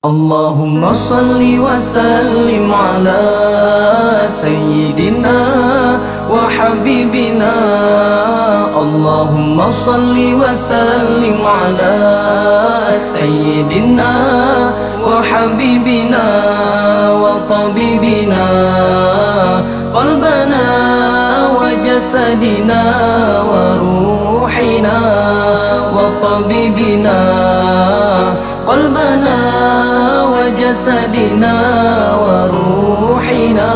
Allahumma salli wa sallim ala sayyidina wa habibina. Allahumma salli wa sallim ala sayyidina wa habibina wa tabibina qalbana wa jasadina wa ruhina wa tabibina qalbana wa jasadina wa ruhina.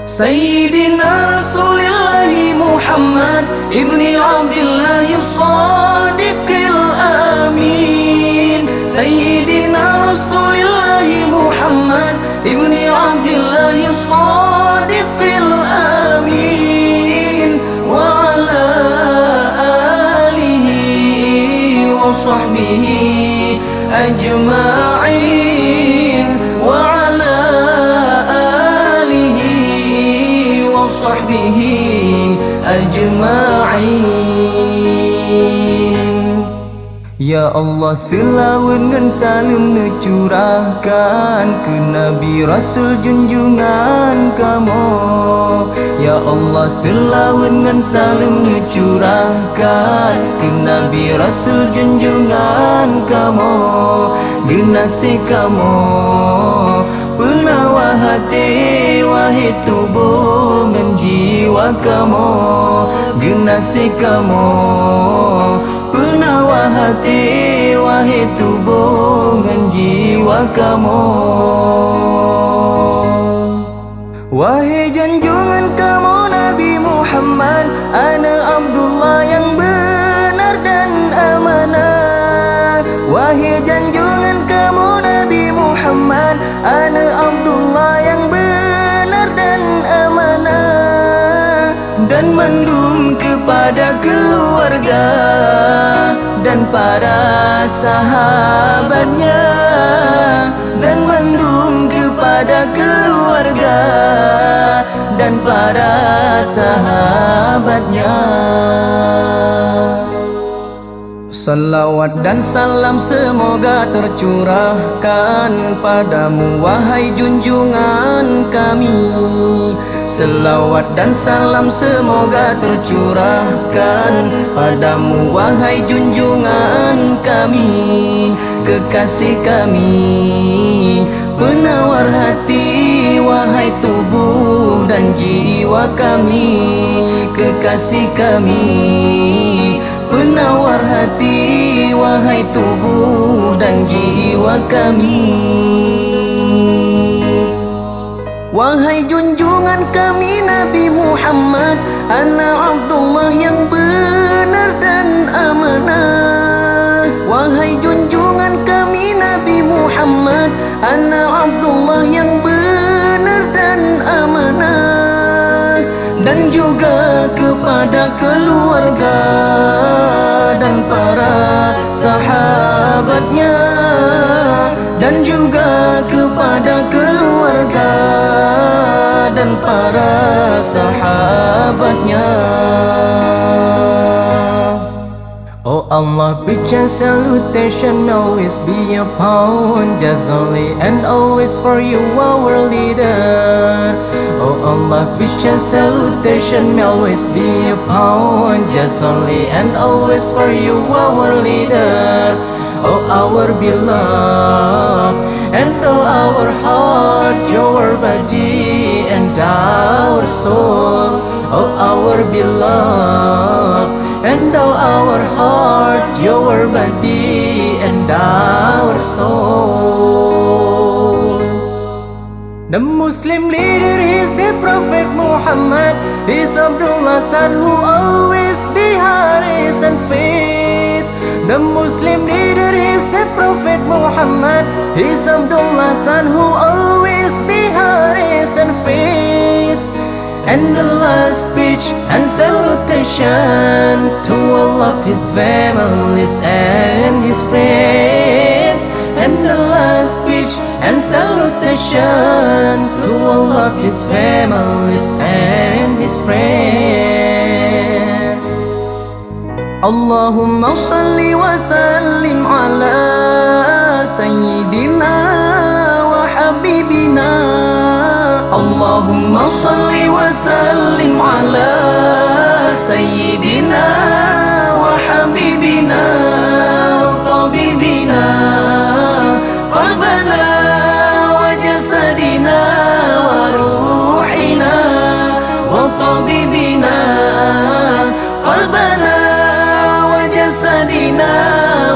Sayyidina Rasulillahi Muhammad ibni Abdillahi Sadiqil Amin. Sayyidina Rasulillahi Muhammad ibni Abdillahi Sadiqil Amin. Wa ala sahbihi ajma'in wa ala alihi wa sahbihi ajma'in. Ya Allah, selawat dan salam curahkan ke Nabi Rasul junjungan kamu. Ya Allah, selawat dan salam curahkan ke Nabi Rasul junjungan kamu. Generasi kamu penawar hati, wahai tubuh dan jiwa kamu. Generasi kamu penawar hati, wahai tubuh dan jiwa kamu. Wahai junjungan kamu Nabi Muhammad, ana Abdullah yang benar dan amanah. Wahai junjungan kamu Nabi Muhammad, ana Abdullah yang benar dan amanah. Dan mandum kepada keluarga dan para sahabatnya. Dan mandum kepada keluarga dan para sahabatnya. Salawat dan salam semoga tercurahkan padamu, wahai junjungan kami. Selawat dan salam semoga tercurahkan padamu, wahai junjungan kami. Kekasih kami, penawar hati, wahai tubuh dan jiwa kami. Kekasih kami, penawar hati, wahai tubuh dan jiwa kami. Wahai junjungan kami Nabi Muhammad, ana Abdullah yang benar dan amanah. Wahai junjungan kami Nabi Muhammad, ana Abdullah yang benar dan amanah. Dan juga kepada keluarga dan para sahabatnya. Dan juga kepada keluarga dan para sahabatnya. Oh Allah, peace and salutation always be upon just only and always for you our leader. Oh Allah, peace and salutation always be upon just only and always for you our leader. Oh our beloved and oh our heart, your body and our soul. Oh our beloved and oh our heart, your body and our soul. The Muslim leader is the Prophet Muhammad. He's Abdullah son who always behind his and faith. The Muslim leader is the Prophet Muhammad. He's Abdullah son who always behind his and faith. And the last speech and salutation to all of his families and his friends. And the last speech and salutation to all of his families and his friends. Allahumma salli wa sallim ala sayyidina wa habibina. Allahumma salli wa sallim ala sayyidina wa habibina wa tabibina qalbana wa jasadina wa ruhina wa tabibina qalbana wa jasadina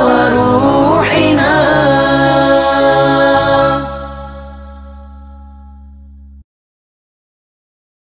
wa ruhina